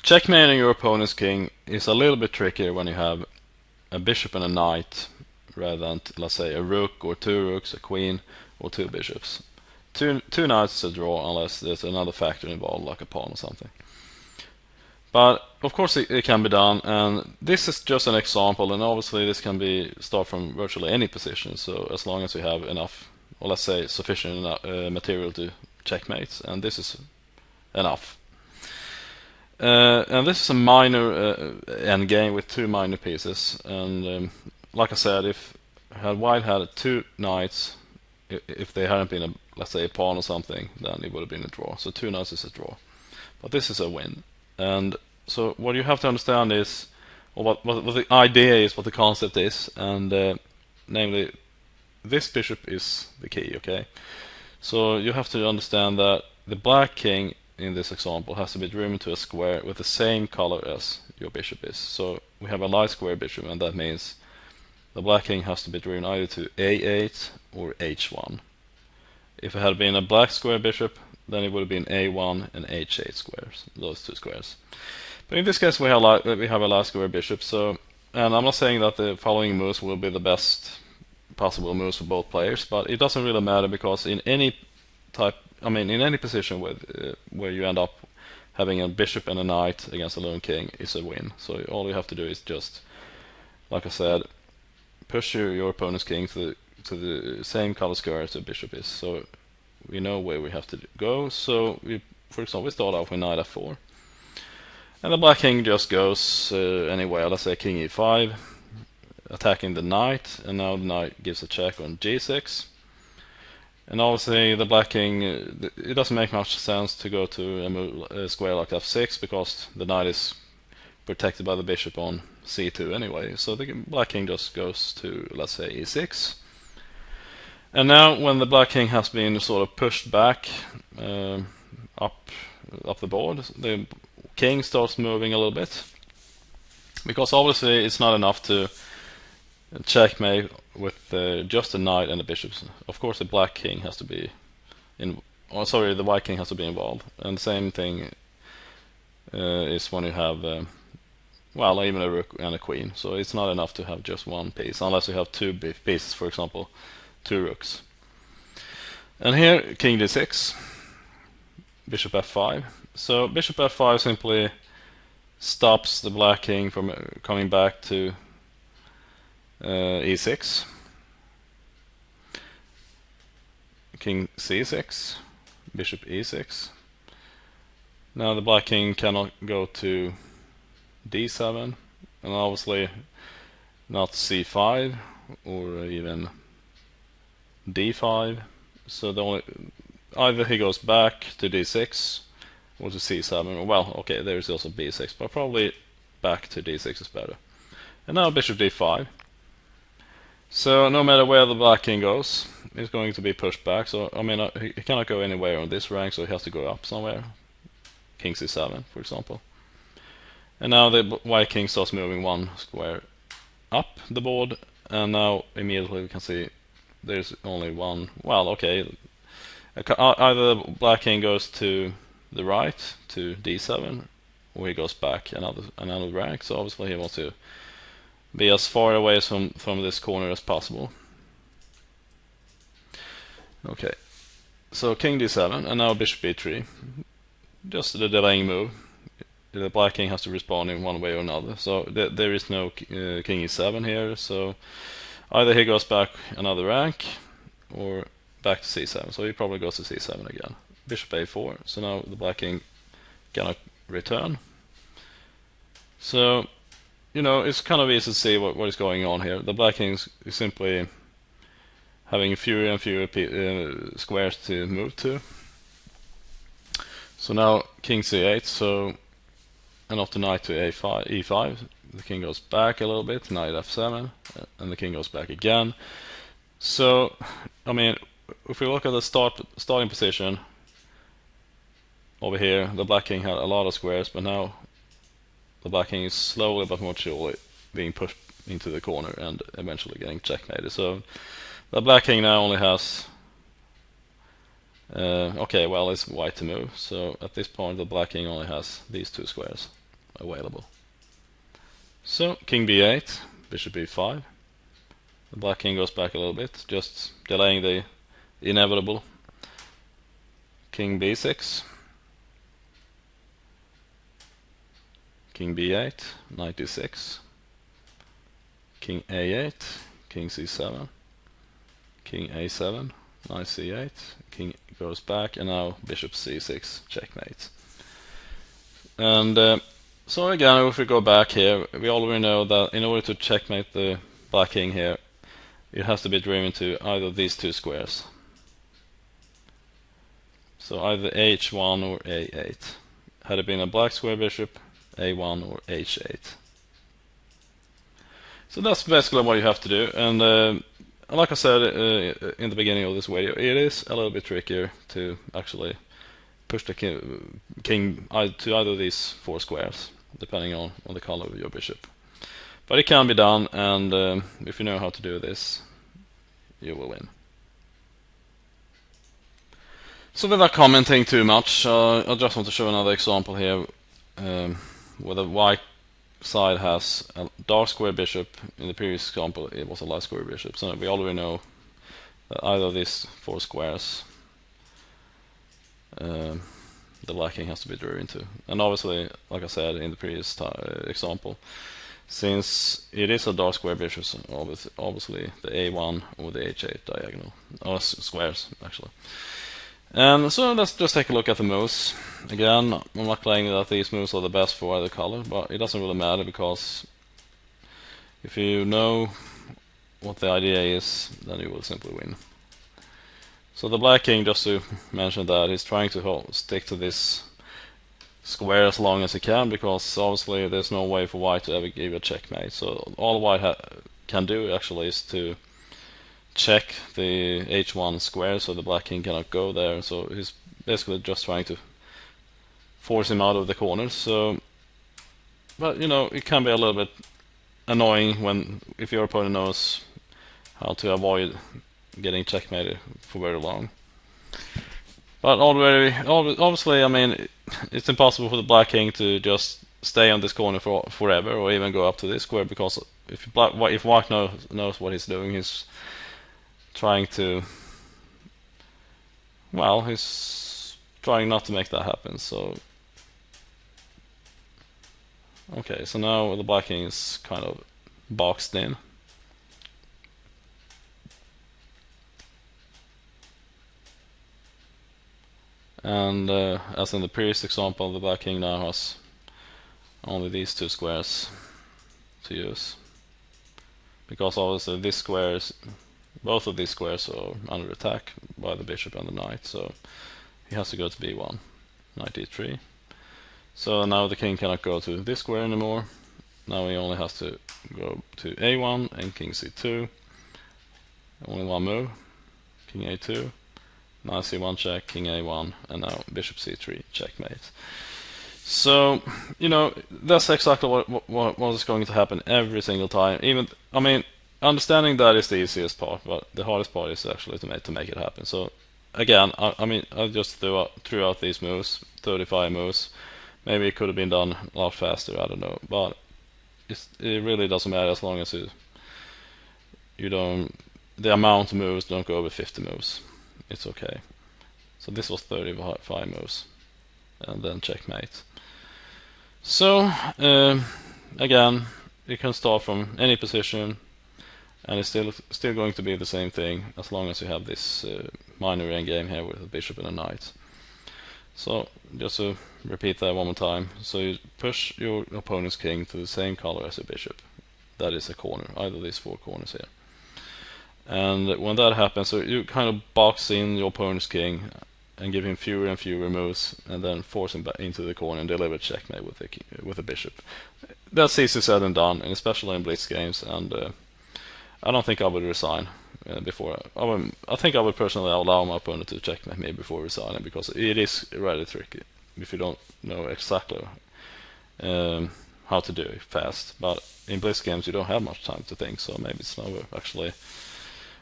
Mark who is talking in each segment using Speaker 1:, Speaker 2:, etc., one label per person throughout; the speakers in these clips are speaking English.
Speaker 1: Checkmating your opponent's king is a little bit trickier when you have a bishop and a knight rather than, let's say, a rook or two rooks, a queen, or two bishops. Two knights is a draw unless there's another factor involved, like a pawn or something. But of course it can be done, and this is just an example, and obviously this can be start from virtually any position. So as long as you have enough, or let's say sufficient enough, material to checkmate, and this is enough. And this is a minor endgame with two minor pieces, and like I said, if white had two knights, if they hadn't been let's say a pawn or something, then it would have been a draw. So two knights is a draw, but this is a win. And so what you have to understand is, or what the idea is, what the concept is, and namely, this bishop is the key. Okay, so you have to understand that the black king in this example has to be driven to a square with the same color as your bishop is. So we have a light square bishop, and that means the black king has to be driven either to A8 or H1. If it had been a black square bishop, then it would have been A1 and H8 squares, those two squares. But in this case we have a light square bishop, so, and I'm not saying that the following moves will be the best possible moves for both players, but it doesn't really matter, because in any in any position where you end up having a bishop and a knight against a lone king is a win. So all you have to do is just, like I said, push your opponent's king to the same color square as the bishop is. So we know where we have to go. So for example, we start off with knight f4, and the black king just goes anywhere. Let's say king e5, attacking the knight, and now the knight gives a check on g6. And obviously the black king, it doesn't make much sense to go to a square like f6, because the knight is protected by the bishop on c2 anyway. So the black king just goes to, let's say, e6. And now when the black king has been sort of pushed back up the board, the king starts moving a little bit, because obviously it's not enough to checkmate with just a knight and the bishops. Of course the black king has to be the white king has to be involved. And the same thing is when you have even a rook and a queen. So it's not enough to have just one piece, unless you have two pieces, for example two rooks. And here king d6, bishop f5. So bishop f5 simply stops the black king from coming back to e6. King c6, bishop e6. Now the black king cannot go to d7, and obviously not c5 or even d5. So either he goes back to d6 or to c7, or well, okay, there's also b6, but probably back to d6 is better. And now bishop d5. So no matter where the black king goes, he's going to be pushed back. So I mean, he cannot go anywhere on this rank, so he has to go up somewhere. King c7, for example. And now the white king starts moving one square up the board, and now immediately we can see there's only one. Well, okay, either the black king goes to the right to d7, or he goes back another rank. So obviously he wants to be as far away from this corner as possible. Okay, so king d7, and now bishop e3. Just the delaying move. The black king has to respond in one way or another. So there is no king e7 here. So either he goes back another rank or back to c7. So he probably goes to c7 again. Bishop a4. So now the black king cannot return. So it's kind of easy to see what is going on here. The black king is simply having fewer and fewer squares to move to. So now king c8, and after knight to e5, the king goes back a little bit, knight f7, and the king goes back again. So, I mean, if we look at the starting position over here, the black king had a lot of squares, but now the black king is slowly but more surely being pushed into the corner and eventually getting checkmated. So the black king now only has okay, well, it's white to move. So at this point the black king only has these two squares. available. So king b8, bishop b5. The black king goes back a little bit, just delaying the inevitable. King b6, king b8, knight d6, king a8, king c7, king a7, knight c8, king goes back, and now bishop c6, checkmate. And so again, if we go back here, we already know that in order to checkmate the black king here, it has to be driven to either of these two squares. So either h1 or a8. Had it been a black square bishop, a1 or h8. So that's basically what you have to do. And like I said in the beginning of this video, it is a little bit trickier to actually push the king to either of these four squares, depending on the color of your bishop. But it can be done, and if you know how to do this, you will win. So without commenting too much, I just want to show another example here where the white side has a dark square bishop. In the previous example it was a light square bishop, so we already know that either of these four squares the black king has to be driven to. And obviously, like I said in the previous example, since it is a dark square bishop, obviously the a1 or the h8 diagonal, or squares actually. And so let's just take a look at the moves. Again, I'm not claiming that these moves are the best for either color, but it doesn't really matter, because if you know what the idea is, then you will simply win. So the black king, just to mention that, he's trying to stick to this square as long as he can, because obviously there's no way for white to ever give a checkmate. So all white can do actually is to check the h1 square, so the black king cannot go there. So he's basically just trying to force him out of the corners. So, but you know, it can be a little bit annoying if your opponent knows how to avoid getting checkmated for very long. But obviously, I mean, it's impossible for the black king to just stay on this corner forever, or even go up to this square, because if white knows what he's doing, he's trying to, well, he's trying not to make that happen. So okay, so now the black king is kind of boxed in. And as in the previous example, the black king now has only these two squares to use, because obviously both of these squares are under attack by the bishop and the knight, so he has to go to b1, knight d3. So now the king cannot go to this square anymore. Now he only has to go to a1 and king c2. Only one move, king a2. Now c1 check, king a1, and now bishop c3, checkmate. So, you know, that's exactly what is going to happen every single time. I mean, understanding that is the easiest part, but the hardest part is actually to make it happen. So, again, I mean, I just threw out these moves, 35 moves. Maybe it could have been done a lot faster, I don't know. But it really doesn't matter, as long as you don't, the amount of moves don't go over 50 moves. It's okay. So this was 35 moves, and then checkmate. So again, you can start from any position, and it's still going to be the same thing, as long as you have this minor endgame here with a bishop and a knight. So just to repeat that one more time, so you push your opponent's king to the same color as your bishop. That is a corner, either of these four corners here. And when that happens, so you kind of box in your opponent's king and give him fewer and fewer moves, and then force him back into the corner and deliver checkmate with the bishop. That's easier said than done, and especially in blitz games. And I don't think I would resign before. I think I would personally allow my opponent to checkmate me before resigning, because it is rather tricky if you don't know exactly how to do it fast. But in blitz games, you don't have much time to think, so maybe it's never actually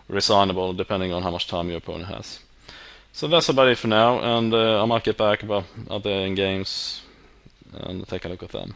Speaker 1: resignable, depending on how much time your opponent has. So that's about it for now, and I might get back about other games and take a look at them.